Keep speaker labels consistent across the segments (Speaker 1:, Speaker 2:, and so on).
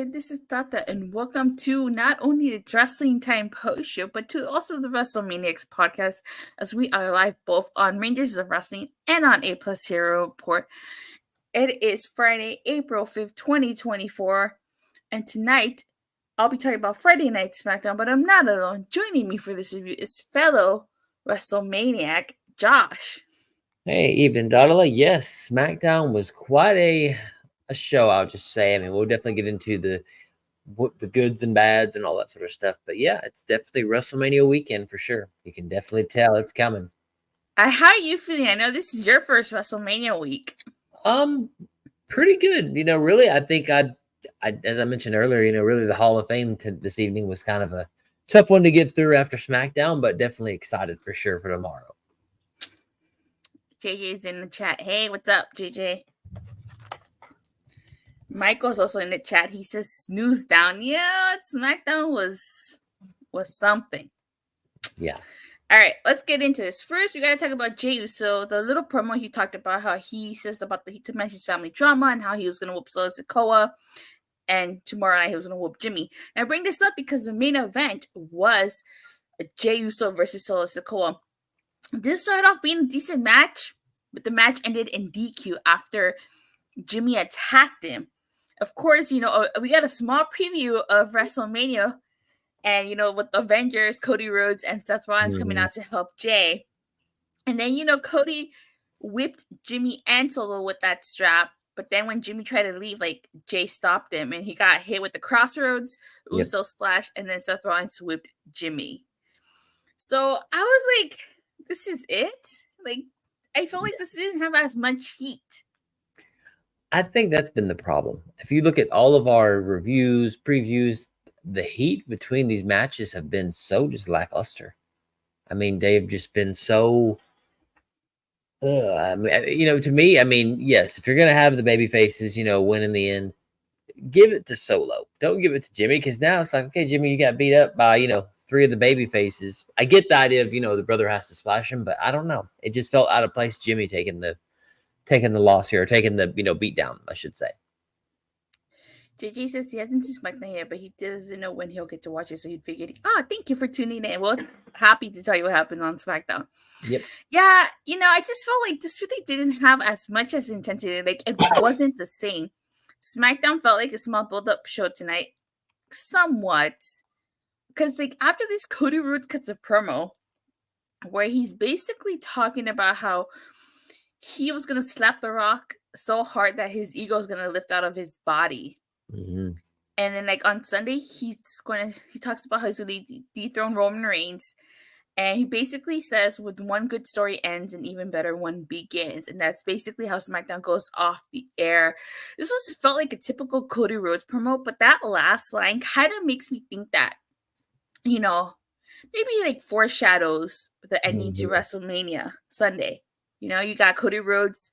Speaker 1: This is Tata, and welcome to not only the Wrestling Time post show, but to also the WrestleManiacs podcast, as we are live both on Rangers of Wrestling and on A Plus Hero Report. It is Friday, April 5th, 2024, and tonight I'll be talking about Friday Night SmackDown, but I'm not alone. Joining me for this review is fellow WrestleManiac, Josh.
Speaker 2: Hey, evening, Datila. Yes, SmackDown was quite a show, I'll just say. I mean, we'll definitely get into the goods and bads and all that sort of stuff. But yeah, it's definitely WrestleMania weekend for sure. You can definitely tell it's coming.
Speaker 1: How are you feeling? I know this is your first WrestleMania week.
Speaker 2: Pretty good. Really, I think I as I mentioned earlier, really the Hall of Fame this evening was kind of a tough one to get through after SmackDown, but definitely excited for sure for tomorrow.
Speaker 1: JJ's in the chat. Hey, what's up, JJ? Michael's also in the chat. He says snooze down. Yeah, SmackDown was something.
Speaker 2: Yeah.
Speaker 1: All right, let's get into this. First, we got to talk about Jey Uso. The little promo he talked about how he says about he took his family drama and how he was going to whoop Sikoa, and tomorrow night he was going to whoop Jimmy. And I bring this up because the main event was Jey Uso versus Sikoa. This started off being a decent match, but the match ended in DQ after Jimmy attacked him. Of course, we got a small preview of WrestleMania, and with the Avengers, Cody Rhodes and Seth Rollins coming out to help Jey. And then Cody whipped Jimmy and Solo with that strap, but then when Jimmy tried to leave, Jey stopped him, and he got hit with the crossroads, Uso splash, and then Seth Rollins whipped Jimmy. So I was like, this is it? I felt like this didn't have as much heat.
Speaker 2: I think that's been the problem. If you look at all of our reviews, previews, the heat between these matches have been so just lackluster. I mean, they've just been so, to me, I mean, yes, if you're going to have the baby faces, win in the end, give it to Solo. Don't give it to Jimmy, because now it's like, okay, Jimmy, you got beat up by, 3 of the baby faces. I get the idea of, the brother has to splash him, but I don't know. It just felt out of place, Jimmy taking the loss here, or taking the, beat down, I should say.
Speaker 1: JJ says he hasn't seen SmackDown yet, but he doesn't know when he'll get to watch it, so he figured, thank you for tuning in. Well, happy to tell you what happened on SmackDown.
Speaker 2: Yep.
Speaker 1: Yeah, I just felt like this really didn't have as much as intensity. It wasn't the same. SmackDown felt like a small build-up show tonight, somewhat. Because, after this, Cody Rhodes cuts a promo where he's basically talking about how he was going to slap The Rock so hard that his ego is going to lift out of his body.
Speaker 2: Mm-hmm.
Speaker 1: And then, on Sunday, he talks about how he's going to dethrone Roman Reigns. And he basically says, with one good story ends, an even better one begins. And that's basically how SmackDown goes off the air. This felt like a typical Cody Rhodes promo, but that last line kind of makes me think that, maybe foreshadows the ending to WrestleMania Sunday. You got Cody Rhodes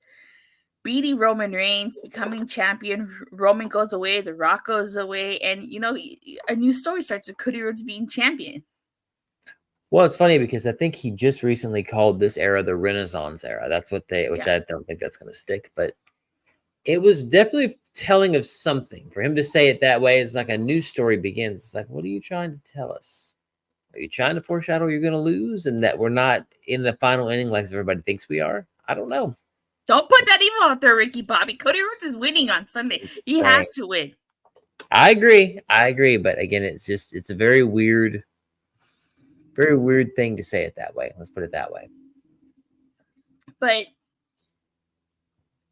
Speaker 1: beating Roman Reigns, becoming champion. Roman goes away, The Rock goes away, and a new story starts with Cody Rhodes being champion.
Speaker 2: Well, it's funny because I think he just recently called this era the Renaissance era. That's what I don't think that's going to stick, but it was definitely telling of something. For him to say it that way, it's like a new story begins. It's like, what are you trying to tell us? Are you trying to foreshadow you're going to lose and that we're not in the final inning like everybody thinks we are? I don't know.
Speaker 1: Don't put that evil out there, Ricky Bobby. Cody Rhodes is winning on Sunday. He has to win.
Speaker 2: I agree. But again, it's a very weird thing to say it that way. Let's put it that way.
Speaker 1: But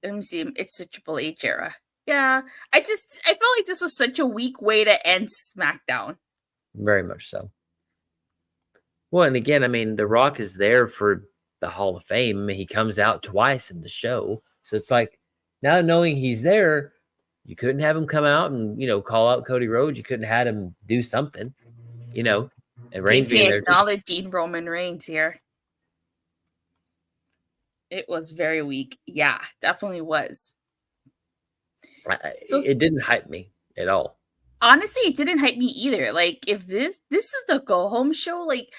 Speaker 1: let me see. It's the Triple H era. Yeah. I felt like this was such a weak way to end SmackDown.
Speaker 2: Very much so. Well, and again, I mean, The Rock is there for the Hall of Fame. He comes out twice in the show. So it's like, now knowing he's there, you couldn't have him come out and, call out Cody Rhodes. You couldn't have him do something, And Reigns being
Speaker 1: JJ
Speaker 2: there too.
Speaker 1: acknowledging Roman Reigns here. It was very weak. Yeah, definitely was. So
Speaker 2: It didn't hype me at all.
Speaker 1: honestly, it didn't hype me either. Like, if this is the go home show, like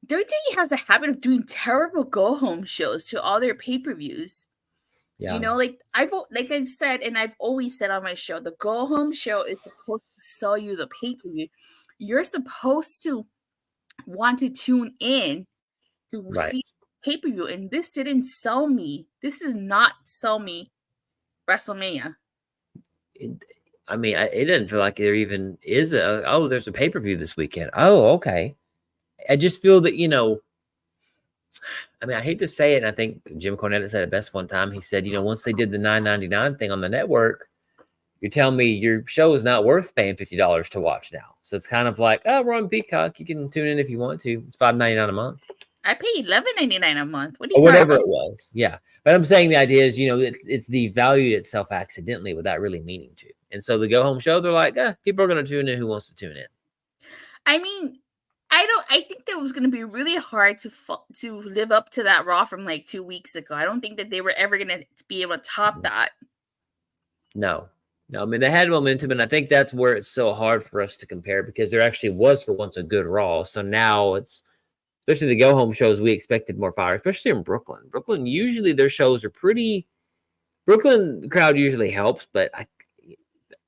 Speaker 1: WWE has a habit of doing terrible go home shows to all their pay per views.
Speaker 2: Yeah.
Speaker 1: You know, like I've said, and I've always said on my show, the go home show is supposed to sell you the pay per view. You're supposed to want to tune in to
Speaker 2: Right.
Speaker 1: see pay per view, and this didn't sell me. This is not sell me WrestleMania.
Speaker 2: It didn't feel like there even is there's a pay-per-view this weekend. Oh, okay. I just feel that, I hate to say it, and I think Jim Cornette said it best one time. He said, once they did the $9.99 thing on the network, you're telling me your show is not worth paying $50 to watch now. So it's kind of like, oh, we're on Peacock. You can tune in if you want to. It's $5.99 a month.
Speaker 1: I pay $11.99 a month. What do you
Speaker 2: Or whatever
Speaker 1: about?
Speaker 2: it was. Yeah. But I'm saying the idea is, it's devalued itself accidentally without really meaning to. And so the go home show, they're like, people are going to tune in who wants to tune in.
Speaker 1: I mean, I think that was going to be really hard to live up to that Raw from like 2 weeks ago. I don't think that they were ever going to be able to top that.
Speaker 2: No. They had momentum, and I think that's where it's so hard for us to compare, because there actually was for once a good Raw. So now it's, especially the go home shows, we expected more fire, especially in Brooklyn. Brooklyn, usually their shows are pretty. Brooklyn, the crowd usually helps, but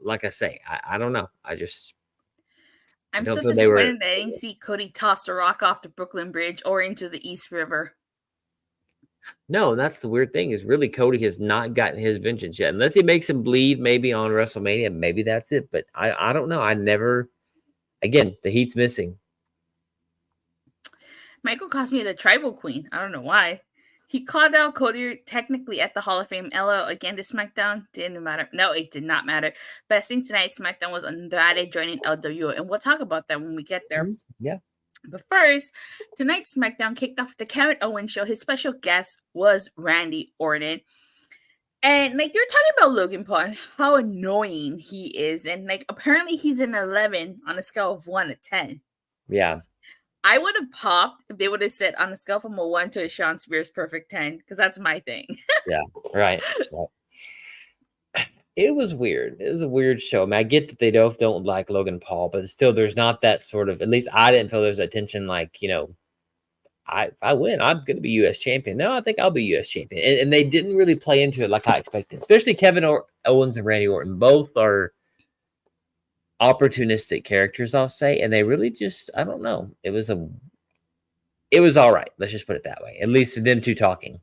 Speaker 2: like I say, I don't know.
Speaker 1: I'm so disappointed that I didn't see Cody toss a rock off the Brooklyn Bridge or into the East River.
Speaker 2: No, that's the weird thing, is really Cody has not gotten his vengeance yet. Unless he makes him bleed maybe on WrestleMania, maybe that's it. But I don't know. Again, the heat's missing.
Speaker 1: Michael calls me the tribal queen. I don't know why. He called out Cody technically at the Hall of Fame. LO again to SmackDown. Didn't matter. No, it did not matter. Best thing tonight, SmackDown was Andrade joining LWO. And we'll talk about that when we get there.
Speaker 2: Yeah.
Speaker 1: But first, tonight's SmackDown kicked off the Kevin Owens show. His special guest was Randy Orton. And like they're talking about Logan Paul and how annoying he is. And like apparently he's an 11 on a scale of 1 to 10.
Speaker 2: Yeah.
Speaker 1: I would have popped if they would have said on a scale from a 1 to a Sean Spears perfect 10, because that's my thing.
Speaker 2: Yeah, right. It was weird. It was a weird show. I get that they don't like Logan Paul, but still, there's not that sort of, at least I didn't feel there's a tension like, if I win, I'm going to be U.S. champion. No, I think I'll be U.S. champion. And they didn't really play into it like I expected, especially Kevin Owens and Randy Orton. Both are opportunistic characters, I'll say, and they really just, I don't know. It was all right. Let's just put it that way. At least for them two talking.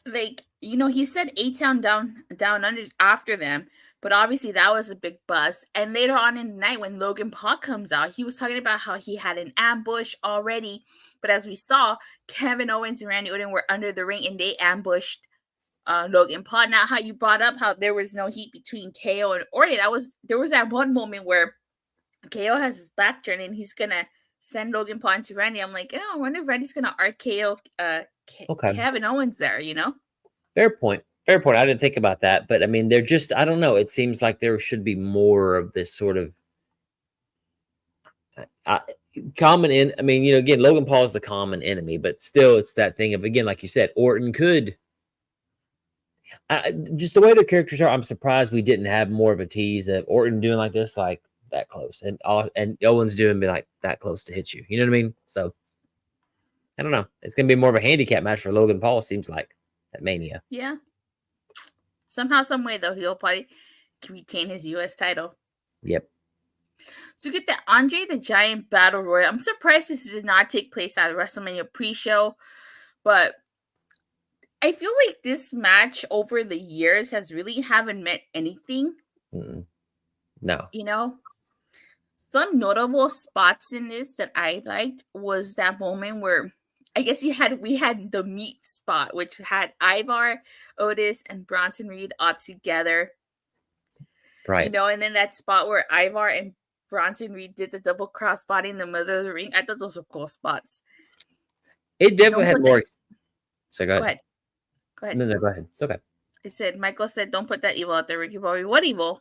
Speaker 1: Like, he said A-Town down under after them, but obviously that was a big buzz. And later on in the night when Logan Paul comes out, he was talking about how he had an ambush already. But as we saw, Kevin Owens and Randy Orton were under the ring and they ambushed Logan Paul. Now, how you brought up how there was no heat between KO and Orton, there was that one moment where KO has his back turned and he's gonna send Logan Paul into Randy. I'm like, I wonder if Randy's gonna RKO Kevin Owens there.
Speaker 2: Fair point. I didn't think about that, but they're just, I don't know. It seems like there should be more of this sort of common in. Again, Logan Paul is the common enemy, but still, it's that thing of, again, like you said, Orton could. Just the way their characters are, I'm surprised we didn't have more of a tease of Orton doing like this, like that close, and Owens doing be like that close to hit you. You know what I mean? So I don't know. It's gonna be more of a handicap match for Logan Paul. Seems like at Mania.
Speaker 1: Yeah. Somehow, some way though, he'll probably retain his U.S. title.
Speaker 2: Yep.
Speaker 1: So get the Andre the Giant Battle Royal. I'm surprised this did not take place at the WrestleMania pre-show, but I feel like this match over the years has really haven't meant anything.
Speaker 2: No.
Speaker 1: Some notable spots in this that I liked was that moment where I guess we had the meat spot, which had Ivar, Otis, and Bronson Reed all together.
Speaker 2: Right.
Speaker 1: And then that spot where Ivar and Bronson Reed did the double crossbody in the middle of the ring. I thought those were cool spots.
Speaker 2: It definitely had more. So go ahead.
Speaker 1: Go ahead.
Speaker 2: No, go ahead. It's okay.
Speaker 1: I said, Michael said, don't put that evil out there, Ricky Bobby. What evil?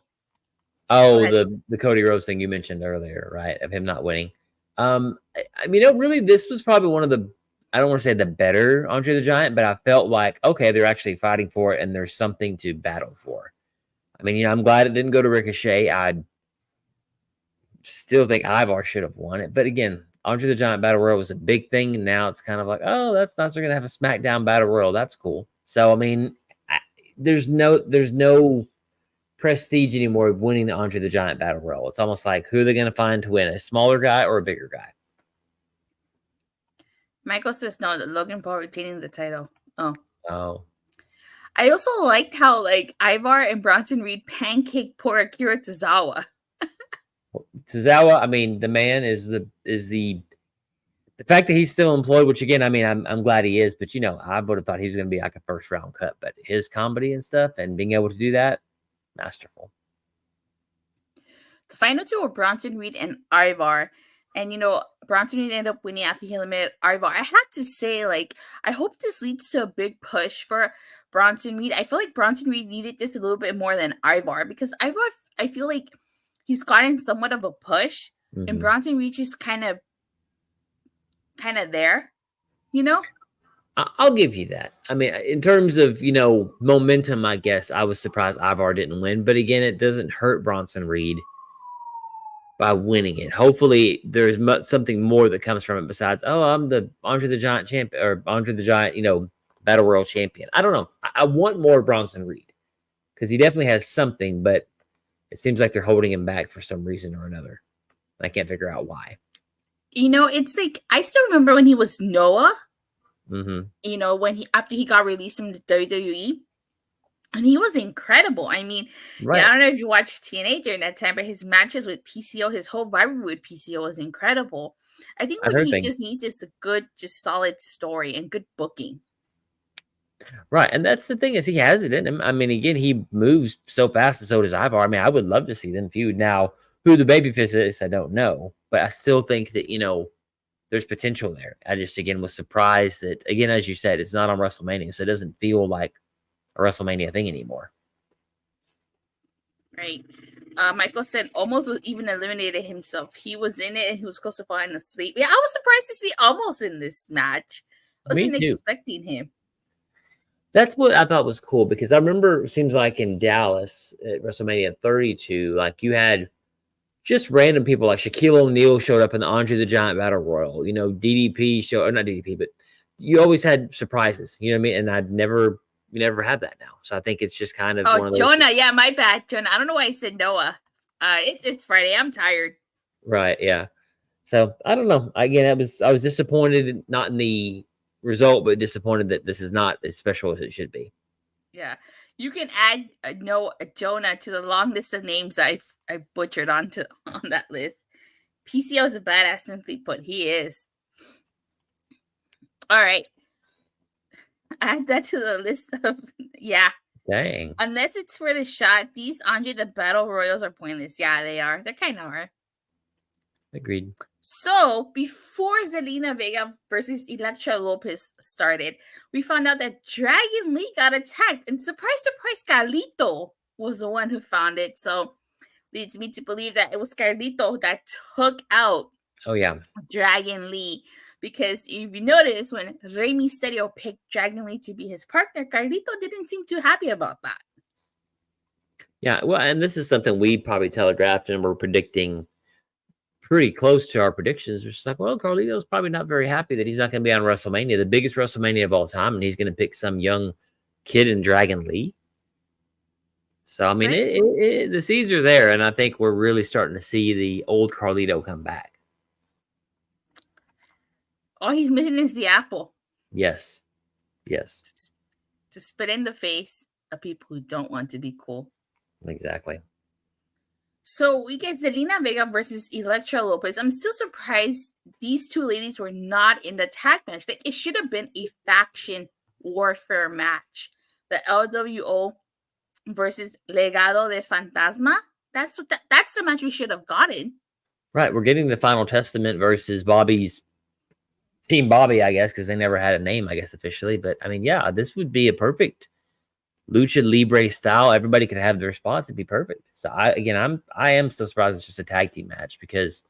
Speaker 2: Oh, the Cody Rhodes thing you mentioned earlier, right? Of him not winning. I mean, really, this was probably one of the, I don't want to say the better Andre the Giant, but I felt like, okay, they're actually fighting for it and there's something to battle for. I mean, I'm glad it didn't go to Ricochet. I still think Ivar should have won it. But again, Andre the Giant Battle Royal was a big thing. And now it's kind of like, oh, that's nice. They're going to have a SmackDown Battle Royal. That's cool. So, I mean, there's no prestige anymore of winning the Andre the Giant Battle Royal. It's almost like, who are they going to find to win, a smaller guy or a bigger guy?
Speaker 1: Michael says no, that Logan Paul retaining the title.
Speaker 2: Oh.
Speaker 1: I also liked how Ivar and Bronson Reed pancake poor Akira Tozawa.
Speaker 2: Tozawa, I mean, the man is the fact that he's still employed, which again, I mean, I'm glad he is, but I would have thought he was going to be like a first round cut, but his comedy and stuff and being able to do that, masterful.
Speaker 1: The final two were Bronson Reed and Ivar. And, Bronson Reed ended up winning after he eliminated Ivar. I have to say, I hope this leads to a big push for Bronson Reed. I feel like Bronson Reed needed this a little bit more than Ivar because Ivar, I feel like he's gotten somewhat of a push. Mm-hmm. And Bronson Reed is kind of there,
Speaker 2: I'll give you that. I mean, in terms of, momentum, I guess I was surprised Ivar didn't win. But again, it doesn't hurt Bronson Reed by winning it. Hopefully there's something more that comes from it besides, oh, I'm the Andre the Giant champion or Andre the Giant, Battle Royal champion. I don't know. I want more Bronson Reed because he definitely has something, but it seems like they're holding him back for some reason or another. I can't figure out why.
Speaker 1: It's like, I still remember when he was Noah,
Speaker 2: mm-hmm.
Speaker 1: After he got released from the WWE. And he was incredible. I mean,
Speaker 2: right.
Speaker 1: I don't know if you watched TNA during that time, but his matches with PCO, his whole rivalry with PCO was incredible. I think what he just needs is a good, just solid story and good booking.
Speaker 2: Right. And that's the thing is he has it in him. I mean, again, he moves so fast and so does Ivar. I mean, I would love to see them feud. Now, who the babyface is, I don't know. But I still think that, there's potential there. I just, again, was surprised that, again, as you said, it's not on WrestleMania. So it doesn't feel like a WrestleMania thing anymore.
Speaker 1: Right. Michael said almost even eliminated himself. He was in it and he was close to falling asleep. Yeah, I was surprised to see almost in this match. I wasn't expecting him.
Speaker 2: That's what I thought was cool because I remember it seems like in Dallas at WrestleMania 32, like you had just random people like Shaquille O'Neal showed up in the Andre the Giant Battle Royal. DDP showed, or not DDP, but you always had surprises. You know what I mean? And we never have that now. So I think it's just kind of one of those.
Speaker 1: Jonah. Yeah, my bad, Jonah. I don't know why I said Noah. It's Friday. I'm tired.
Speaker 2: Right. Yeah. So I don't know. Again, I was disappointed, not in the result, but disappointed that this is not as special as it should be.
Speaker 1: Yeah. You can add Jonah to the long list of names I butchered on that list. PCO is a badass, simply put. He is. All right. Add that to the list of, yeah.
Speaker 2: Dang.
Speaker 1: Unless it's for the shot, these Andre the Battle Royals are pointless. Yeah, they are. They kind of are.
Speaker 2: Agreed.
Speaker 1: So, before Zelina Vega versus Elektra Lopez started, we found out that Dragon Lee got attacked. And surprise, surprise, Carlito was the one who found it. So, leads me to believe that it was Carlito that took out Dragon Lee. Because if you notice, when Rey Mysterio picked Dragon Lee to be his partner, Carlito didn't seem too happy about that.
Speaker 2: Yeah, well, and this is something we probably telegraphed and we're predicting pretty close to our predictions. We're just like, well, Carlito's probably not very happy that he's not going to be on WrestleMania, the biggest WrestleMania of all time, and he's going to pick some young kid in Dragon Lee. So, I mean, the seeds are there, and I think we're really starting to see the old Carlito come back.
Speaker 1: All he's missing is the apple.
Speaker 2: Yes.
Speaker 1: To spit in the face of people who don't want to be cool.
Speaker 2: Exactly.
Speaker 1: So we get Zelina Vega versus Elektra Lopez. I'm still surprised these two ladies were not in the tag match. Like, it should have been a faction warfare match. The LWO versus Legado de Fantasma. That's the match we should have gotten.
Speaker 2: Right. We're getting the Final Testament versus Bobby's Team Bobby, I guess, because they never had a name, I guess, officially. But I mean, yeah, this would be a perfect Lucha Libre style. Everybody could have their spots. It'd be perfect. So I am still surprised it's just a tag team match because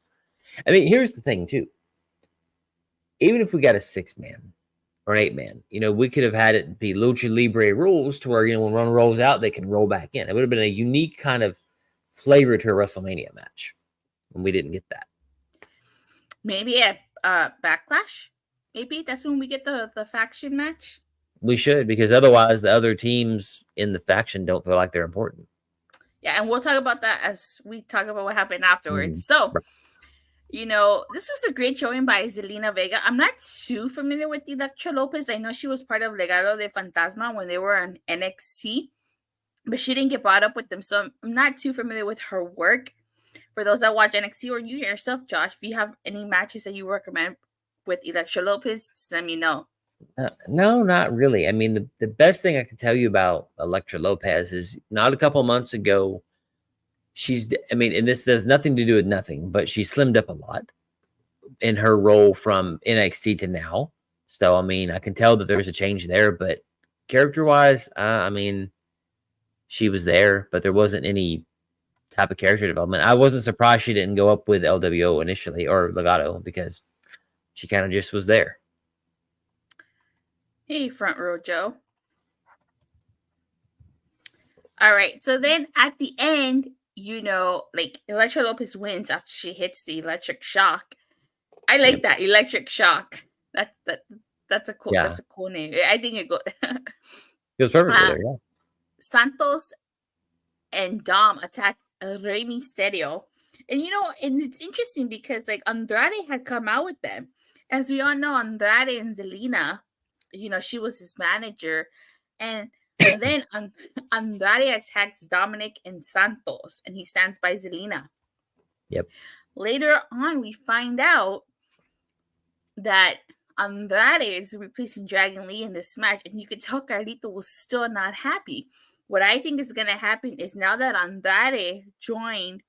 Speaker 2: I mean, here's the thing too. Even if we got a 6-man or an 8-man, we could have had it be Lucha Libre rules to where, when one rolls out, they can roll back in. It would have been a unique kind of flavor to a WrestleMania match, and we didn't get that.
Speaker 1: Maybe at Backlash. Maybe that's when we get the faction match.
Speaker 2: We should, because otherwise the other teams in the faction don't feel like they're important.
Speaker 1: Yeah, and we'll talk about that as we talk about what happened afterwards. So, this was a great showing by Zelina Vega. I'm not too familiar with Elektra Lopez. I know she was part of Legado de Fantasma when they were on NXT, but she didn't get brought up with them. So I'm not too familiar with her work. For those that watch NXT or you yourself, Josh, if you have any matches that you recommend with Elektra Lopez, just let me know.
Speaker 2: No, not really. I mean, the best thing I can tell you about Elektra Lopez is not a couple months ago, and this has nothing to do with nothing, but she slimmed up a lot in her role from NXT to now. So, I mean, I can tell that there's a change there, but character-wise, she was there, but there wasn't any type of character development. I wasn't surprised she didn't go up with LWO initially or Legado because she kind of just was there.
Speaker 1: Hey, Front Row Joe. All right, so then at the end, Elektra Lopez wins after she hits the electric shock. I like that electric shock. That's a cool. Yeah. That's a cool name. I think it
Speaker 2: goes perfectly there. Yeah.
Speaker 1: Santos and Dom attacked Rey Mysterio, and and it's interesting because Andrade had come out with them, as we all know. Andrade and Zelina, she was his manager, and then Andrade attacks Dominic and Santos, and he stands by Zelina.
Speaker 2: Yep.
Speaker 1: Later on, we find out that Andrade is replacing Dragon Lee in this match, and you could tell Carlito was still not happy. What I think is going to happen is now that Andrade joined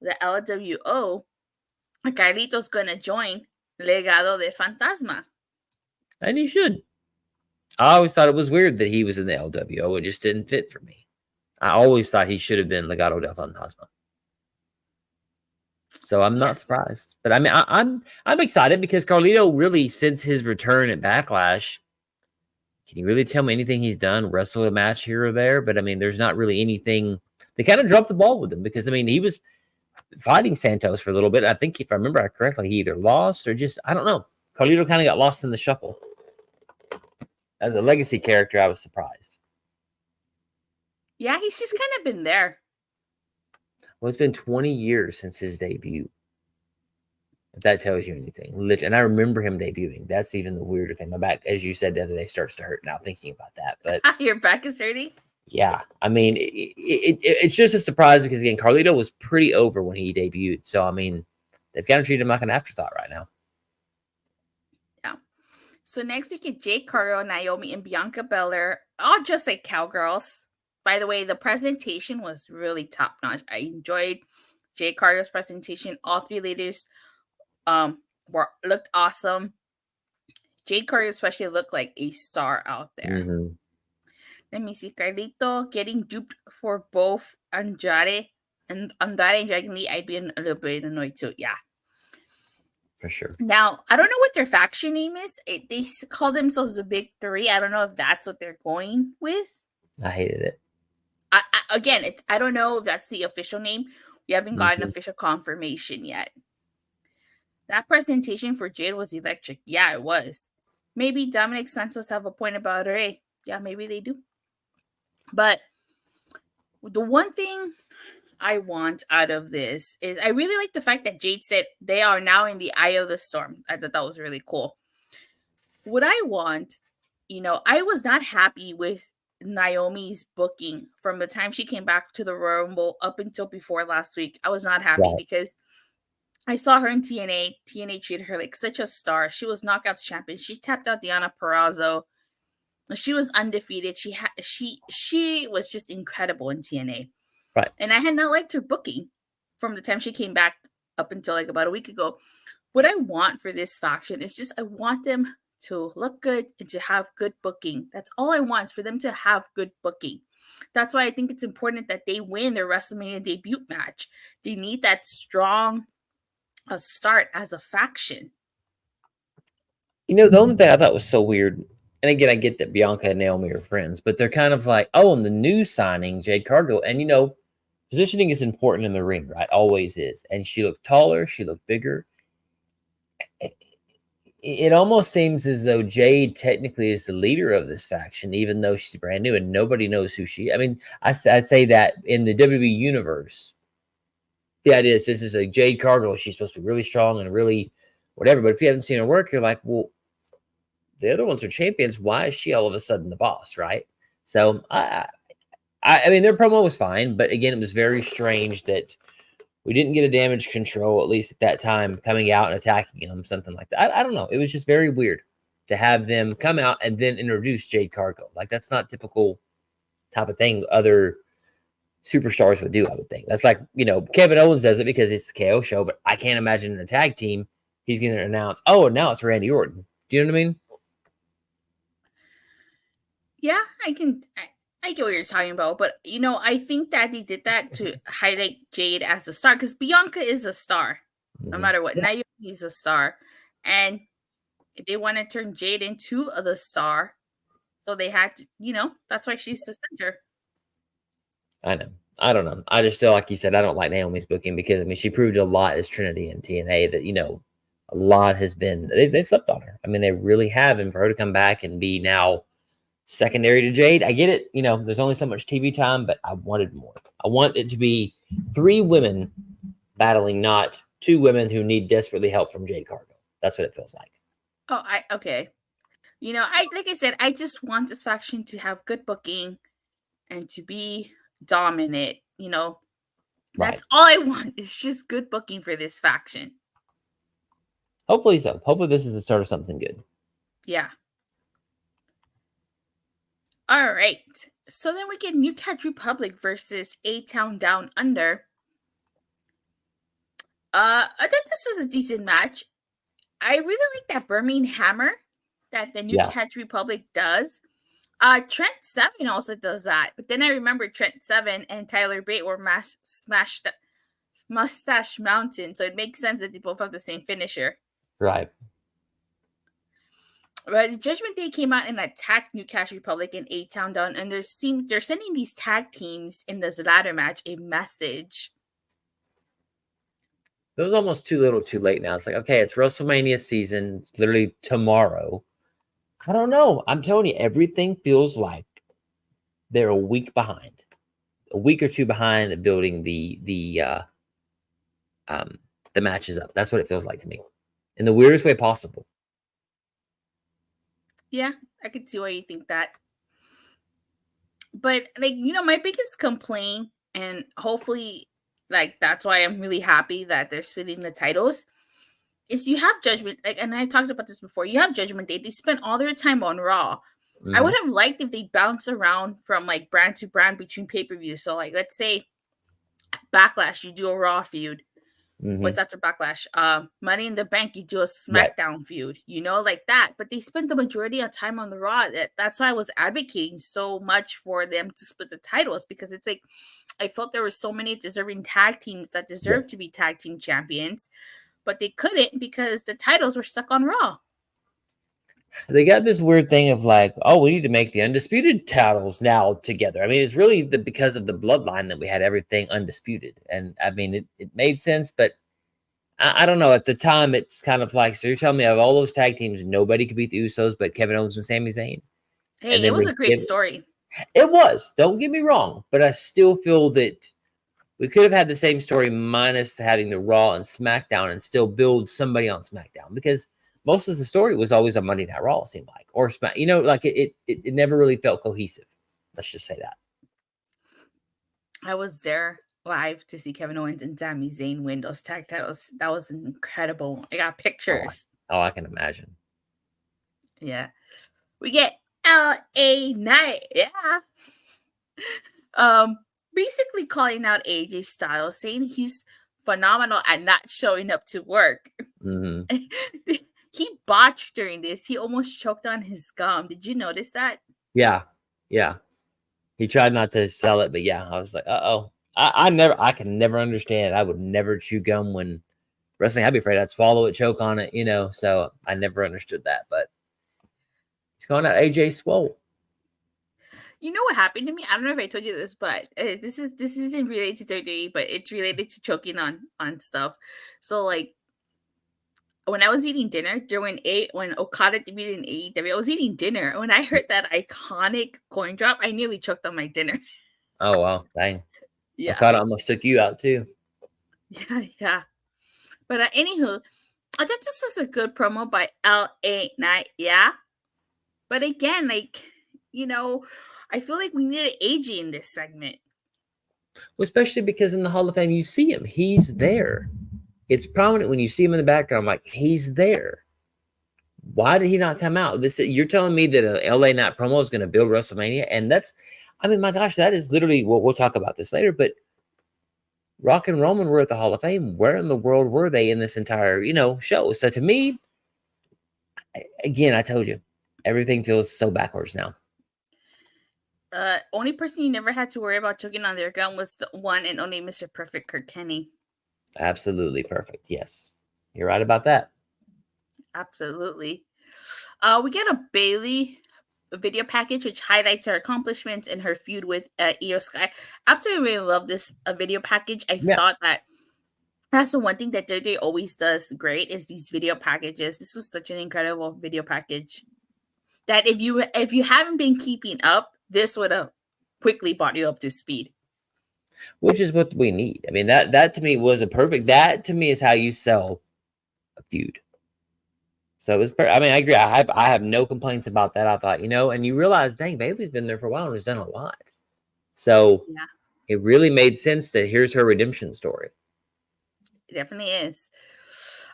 Speaker 1: the LWO, Carlito's going to join Legado de Fantasma.
Speaker 2: And he should. I always thought it was weird that he was in the LWO. It just didn't fit for me. I always thought he should have been Legado del Fantasma. So I'm not surprised. But I mean, I'm excited because Carlito really, since his return at Backlash, can you really tell me anything he's done? Wrestle a match here or there? But I mean, there's not really anything. They kind of dropped the ball with him because, I mean, he was fighting Santos for a little bit. I think if I remember correctly, he either lost or just, I don't know. Carlito kind of got lost in the shuffle. As a legacy character, I was surprised.
Speaker 1: Yeah, he's just kind of been there.
Speaker 2: Well, it's been 20 years since his debut. If that tells you anything. And I remember him debuting. That's even the weirder thing. My back, as you said the other day, starts to hurt now thinking about that. But
Speaker 1: your back is hurting?
Speaker 2: Yeah. I mean, it's just a surprise because, again, Carlito was pretty over when he debuted. So, I mean, they've kind of treated him like an afterthought right now.
Speaker 1: Yeah. So next we get Jade, Cargill, Naomi, and Bianca Belair, all just like cowgirls. By the way, the presentation was really top-notch. I enjoyed Jade Cargill's presentation. All three ladies looked awesome. Jade Cargill especially looked like a star out there.
Speaker 2: Mm-hmm.
Speaker 1: Let me see. Carlito getting duped for both Andrade and Dragon Lee. I'd be a little bit annoyed too. Yeah.
Speaker 2: For sure.
Speaker 1: Now, I don't know what their faction name is. They call themselves the Big Three. I don't know if that's what they're going with.
Speaker 2: I hated it.
Speaker 1: I don't know if that's the official name. We haven't gotten official confirmation yet. That presentation for Jade was electric. Yeah, it was. Maybe Dominic Santos have a point about Rey. Yeah, maybe they do. But the one thing I want out of this is I really like the fact that Jade said they are now in the eye of the storm. I thought that was really cool. What I want, I was not happy with Naomi's booking from the time she came back to the Royal Rumble up until before last week. I was not happy because I saw her in TNA. TNA treated her like such a star. She was Knockouts champion. She tapped out Deonna Purrazzo. She was undefeated. She was just incredible in TNA.
Speaker 2: Right.
Speaker 1: And I had not liked her booking from the time she came back up until like about a week ago. What I want for this faction is just I want them to look good and to have good booking. That's all I want is for them to have good booking. That's why I think it's important that they win their WrestleMania debut match. They need that strong a start as a faction.
Speaker 2: You know, the only thing I thought was so weird, and again, I get that Bianca and Naomi are friends, but they're kind of like, oh, and the new signing, Jade Cargill. And, you know, positioning is important in the ring, right? Always is. And she looked taller, she looked bigger. It almost seems as though Jade technically is the leader of this faction, even though she's brand new and nobody knows who she. I mean, I'd say that in the WWE universe, the idea is this is a Jade Cargill. She's supposed to be really strong and really whatever. But if you haven't seen her work, you're like, well, the other ones are champions. Why is she all of a sudden the boss, right? So I mean, their promo was fine, but again, it was very strange that we didn't get a damage control, at least at that time, coming out and attacking him, something like that. I don't know. It was just very weird to have them come out and then introduce Jade Cargill. Like, that's not typical type of thing other superstars would do, I would think. That's like, you know, Kevin Owens does it because it's the KO show, but I can't imagine in a tag team he's going to announce, oh, and now it's Randy Orton. Do you know what I mean?
Speaker 1: Yeah, I get what you're talking about, but you know, I think that they did that to highlight Jade as a star because Bianca is a star, no matter what. Naomi is a star, and they want to turn Jade into the star, so they had to, you know, that's why she's the center.
Speaker 2: I know. I don't know. I just feel like you said I don't like Naomi's booking because I mean she proved a lot as Trinity and TNA that, you know, a lot has been they've slept on her. I mean they really have, and for her to come back and be now secondary to Jade, I get it. You know, there's only so much TV time, but I wanted more. I want it to be 3 women battling, not 2 women who need desperately help from Jade Cargill. That's what it feels like.
Speaker 1: Oh, okay. You know, like I said, I just want this faction to have good booking and to be dominant. You know, that's all I want. It's just good booking for this faction.
Speaker 2: Hopefully so. Hopefully this is the start of something good.
Speaker 1: Yeah. All right. So then we get New Catch Republic versus A-Town Down Under. I thought this was a decent match. I really like that Birmingham Hammer that the New Catch Republic does. Trent Seven also does that, but then I remember Trent Seven and Tyler Bate were smashed Mustache Mountain, so it makes sense that they both have the same finisher.
Speaker 2: Right.
Speaker 1: But the Judgment Day came out and attacked New Catch Republic and A-Town Down Under. Seems they're sending these tag teams in this ladder match a message.
Speaker 2: It was almost too little too late now. It's like, okay, it's WrestleMania season. It's literally tomorrow. I don't know. I'm telling you, everything feels like they're a week behind. A week or 2 behind at building the matches up. That's what it feels like to me. In the weirdest way possible.
Speaker 1: Yeah, I could see why you think that. But, like, you know, my biggest complaint, and hopefully, like, that's why I'm really happy that they're splitting the titles, is you have Judgment, like, and I talked about this before, you have Judgment Day. They spent all their time on Raw. I would have liked if they bounce around from, like, brand to brand between pay-per-views. So, like, let's say Backlash, you do a Raw feud. What's after Backlash? Money in the Bank, you do a SmackDown feud, you know, like that. But they spent the majority of time on the Raw. That's why I was advocating so much for them to split the titles, because it's like I felt there were so many deserving tag teams that deserved to be tag team champions, but they couldn't because the titles were stuck on Raw.
Speaker 2: They got this weird thing of like, oh, we need to make the undisputed titles now together. I mean, it's really because of the bloodline that we had everything undisputed. And I mean, it made sense, but I don't know. At the time, it's kind of like, so you're telling me of all those tag teams, nobody could beat the Usos but Kevin Owens and Sami Zayn?
Speaker 1: Hey, it was a great story.
Speaker 2: It was. Don't get me wrong. But I still feel that we could have had the same story minus having the Raw and SmackDown and still build somebody on SmackDown, because most of the story was always on Monday Night Raw, it seemed like, or Smack. You know, like it never really felt cohesive. Let's just say that.
Speaker 1: I was there live to see Kevin Owens and Sami Zayn win those tag titles. That was incredible. I got pictures.
Speaker 2: Oh, I can imagine.
Speaker 1: Yeah. We get LA Knight. Yeah. Basically calling out AJ Styles, saying he's phenomenal at not showing up to work. He botched during this. He almost choked on his gum. Did you notice that?
Speaker 2: Yeah. He tried not to sell it, but yeah, I was like, uh-oh. I can never understand. I would never chew gum when wrestling, I'd be afraid I'd swallow it, choke on it, so I never understood that. But he's calling out AJ Swole.
Speaker 1: You know what happened to me? I don't know if I told you this, but this isn't related to WWE, but it's related to choking on stuff. So like when I was eating dinner when Okada debuted in AEW, I was eating dinner. When I heard that iconic coin drop, I nearly choked on my dinner.
Speaker 2: Oh wow, dang!
Speaker 1: Yeah,
Speaker 2: Okada almost took you out too.
Speaker 1: yeah. But anywho, I thought this was a good promo by LA Knight. Yeah, but again, like I feel like we needed AJ in this segment.
Speaker 2: Well, especially because in the Hall of Fame, you see him. He's there. It's prominent when you see him in the background. Like, he's there. Why did he not come out? You're telling me that a LA Knight promo is going to build WrestleMania? And my gosh, that is literally what we'll talk about this later. But Rock and Roman were at the Hall of Fame. Where in the world were they in this entire, show? So to me, again, I told you, everything feels so backwards now.
Speaker 1: Only person you never had to worry about choking on their gun was the one and only Mr. Perfect, Kurt Kenny.
Speaker 2: Absolutely perfect. Yes, you're right about that.
Speaker 1: Absolutely. We get a Bayley video package which highlights her accomplishments and her feud with Io Sky. Absolutely really love this video package. I thought that's the one thing that WWE always does great is these video packages. This was such an incredible video package that if you haven't been keeping up, this would have quickly brought you up to speed.
Speaker 2: Which is what we need. I mean, that to me was that to me is how you sell a feud. So it's, I mean, I agree. I have no complaints about that. I thought, and you realize, dang, Bayley's been there for a while and has done a lot. So it really made sense that here's her redemption story.
Speaker 1: It definitely is.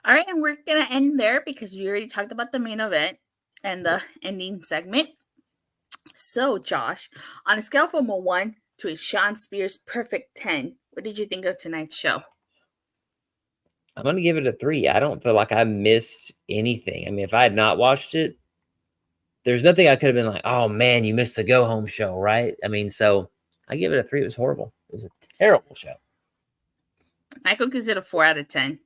Speaker 1: All right, and we're gonna end there because we already talked about the main event and the ending segment. So, Josh, on a scale from a 1 to a Sean Spears perfect 10, what did you think of tonight's show?
Speaker 2: I'm going to give it a 3. I don't feel like I missed anything. I mean, if I had not watched it, there's nothing I could have been like, oh man, you missed the go home show, right? I mean, so I give it a 3. It was horrible. It was a terrible show.
Speaker 1: Michael gives it a 4 out of 10.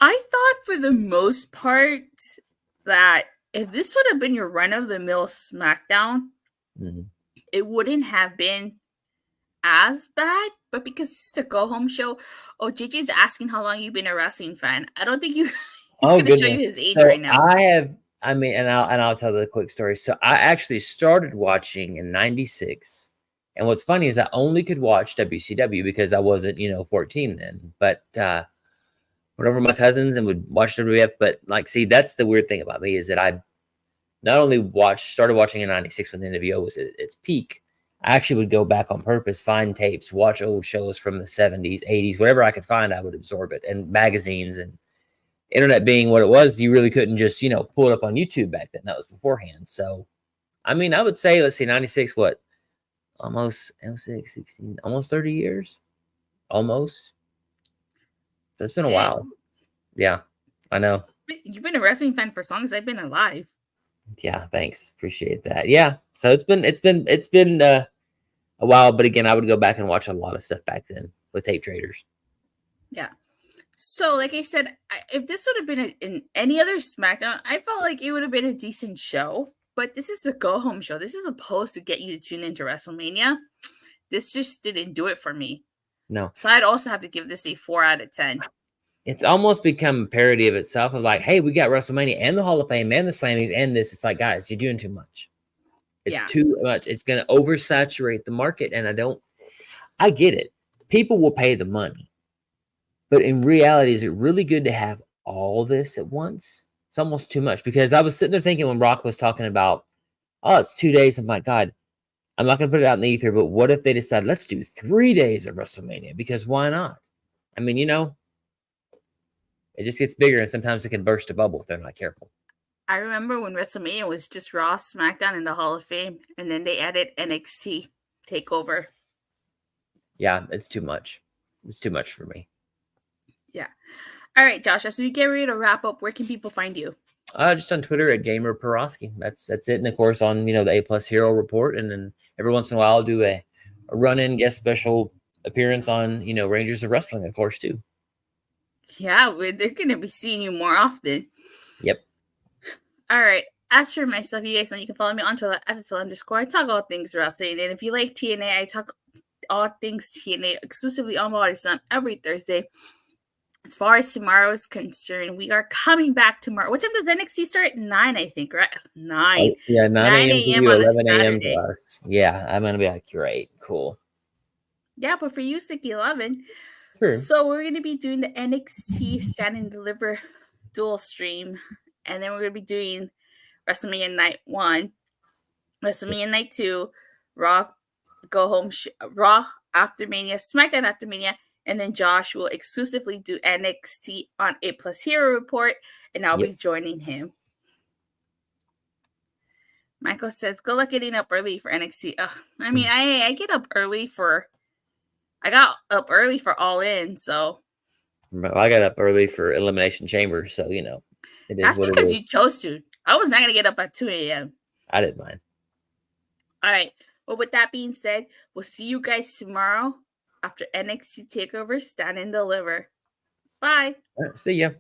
Speaker 1: I thought for the most part that if this would have been your run-of-the-mill SmackDown, it wouldn't have been as bad. But because it's the go-home show, JJ's asking how long you've been a wrestling fan. I don't think he's going to show you his age right now.
Speaker 2: I'll tell the quick story. So I actually started watching in 96. And what's funny is I only could watch WCW because I wasn't, 14 then. But went over to my cousins and would watch WWF. But see, that's the weird thing about me is that I not only started watching in 96 when the NWO was at its peak, I actually would go back on purpose, find tapes, watch old shows from the 70s, 80s, whatever I could find, I would absorb it. And magazines and internet being what it was, you really couldn't just, pull it up on YouTube back then. That was beforehand. So, I mean, I would say, let's see, 96, what? Almost 06, 16, almost 30 years. Almost. So it's been a while. Yeah, I know.
Speaker 1: You've been a wrestling fan for as long as I've been alive.
Speaker 2: Yeah, thanks. Appreciate that. Yeah. So it's been a while, but again, I would go back and watch a lot of stuff back then with tape traders.
Speaker 1: Yeah. So, like I said, if this would have been in any other SmackDown, I felt like it would have been a decent show. But this is a go-home show. This is supposed to get you to tune into WrestleMania. This just didn't do it for me.
Speaker 2: No.
Speaker 1: So I'd also have to give this a 4 out of 10.
Speaker 2: It's almost become a parody of itself of like, hey, we got WrestleMania and the Hall of Fame and the Slammies and this. It's like, guys, you're doing too much. It's too much. It's going to oversaturate the market. And I get it. People will pay the money. But in reality, is it really good to have all this at once? It's almost too much because I was sitting there thinking when Rock was talking about, oh, it's 2 days. I'm like, God, I'm not going to put it out in the ether, but what if they decide, let's do 3 days of WrestleMania? Because why not? I mean, it just gets bigger and sometimes it can burst a bubble if they're not careful.
Speaker 1: I remember when WrestleMania was just Raw, SmackDown, and the Hall of Fame, and then they added NXT TakeOver.
Speaker 2: Yeah, it's too much. It's too much for me.
Speaker 1: Yeah. All right, Josh, as we get ready to wrap up, where can people find you?
Speaker 2: Just on Twitter at Gamer Peroski. That's it. And of course on, the A+ Hero Report. And then every once in a while I'll do a run-in guest special appearance on, Rangers of Wrestling, of course, too.
Speaker 1: Yeah, they're going to be seeing you more often.
Speaker 2: Yep.
Speaker 1: All right. As for myself, you guys know you can follow me on Twitter at @Datila_. I talk all things wrestling. And if you like TNA, I talk all things TNA exclusively on Body Slam every Thursday. As far as tomorrow is concerned, we are coming back tomorrow. What time does NXT start? At 9, I think, right? 9.
Speaker 2: Oh, yeah, 9 a.m.
Speaker 1: on a
Speaker 2: 11 a.m.
Speaker 1: Saturday.
Speaker 2: to us. Yeah, I'm going to be like, great, cool.
Speaker 1: Yeah, but for you, it's like 11.
Speaker 2: True.
Speaker 1: So we're going to be doing the NXT Stand and Deliver dual stream. And then we're going to be doing WrestleMania Night 1, WrestleMania Night 2, Raw Go Home, Raw after Mania, SmackDown after Mania, and then Josh will exclusively do NXT on A Plus Hero Report, and I'll be joining him. Michael says, good luck getting up early for NXT. I mean, I get up early I got up early for All In, so.
Speaker 2: Well, I got up early for Elimination Chamber, so, it is
Speaker 1: That's
Speaker 2: what
Speaker 1: because
Speaker 2: it is.
Speaker 1: you chose to. I was not going to get up at 2 a.m.
Speaker 2: I didn't mind.
Speaker 1: All right. Well, with that being said, we'll see you guys tomorrow after NXT TakeOver Stand and Deliver. Bye.
Speaker 2: All right, see ya.